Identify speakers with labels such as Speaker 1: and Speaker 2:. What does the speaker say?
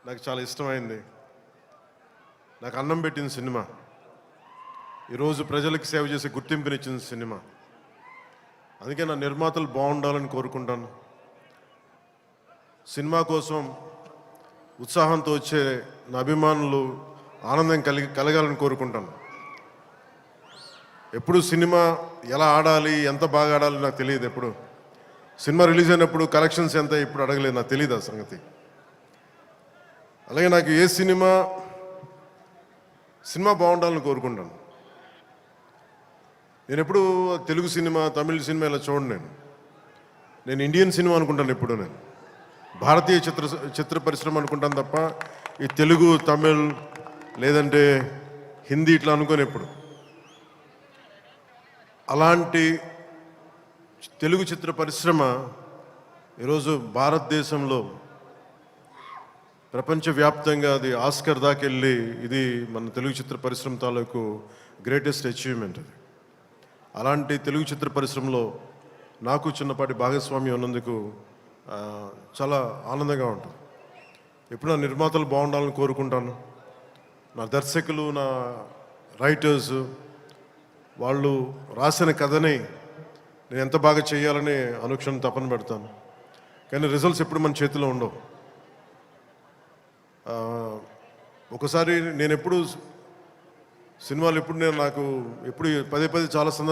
Speaker 1: నాకు చాలా ఇష్టమైంది. నాకు అన్నం పెట్టిన సినిమా, ఈరోజు ప్రజలకు సేవ చేసే గుర్తింపునిచ్చిన సినిమా. అందుకే నా నిర్మాతలు బాగుండాలని కోరుకుంటాను. సినిమా కోసం ఉత్సాహంతో వచ్చే నా అభిమానులు ఆనందం కలగాలని కోరుకుంటాను. ఎప్పుడు సినిమా ఎలా ఆడాలి, ఎంత బాగా ఆడాలి నాకు తెలియదు. ఎప్పుడు సినిమా రిలీజ్ అయినప్పుడు కలెక్షన్స్ ఎంత ఇప్పుడు అడగలేదు, నాకు తెలియదు ఆ సంగతి. అలాగే నాకు ఏ సినిమా బాగుండాలని కోరుకుంటాను. నేను ఎప్పుడు తెలుగు సినిమా, తమిళ సినిమా ఇలా చూడండి. నేను ఇండియన్ సినిమా అనుకుంటాను. ఎప్పుడు నేను భారతీయ చిత్ర పరిశ్రమ అనుకుంటాను తప్ప ఈ తెలుగు, తమిళ్ లేదంటే హిందీ ఇట్లా అనుకోని. ఎప్పుడు అలాంటి తెలుగు చిత్ర పరిశ్రమ ఈరోజు భారతదేశంలో ప్రపంచవ్యాప్తంగా అది ఆస్కర్ దాకా వెళ్ళి, ఇది మన తెలుగు చిత్ర పరిశ్రమ తాలూకు గ్రేటెస్ట్ అచీవ్మెంట్ అది. అలాంటి తెలుగు చిత్ర పరిశ్రమలో నాకు చిన్నపాటి భాగస్వామ్యం ఉన్నందుకు చాలా ఆనందంగా ఉంటుంది. ఎప్పుడు నా నిర్మాతలు బాగుండాలని కోరుకుంటాను. నా దర్శకులు, నా రైటర్స్, వాళ్ళు రాసిన కథని నేను ఎంత బాగా చేయాలని అనుక్షణం తపన పెడతాను. కానీ రిజల్ట్స్ ఎప్పుడు మన చేతిలో ఉండవు. ఒకసారి నేను ఎప్పుడు సినిమాలు ఎప్పుడు నాకు పదే చాలా సందర్భాలు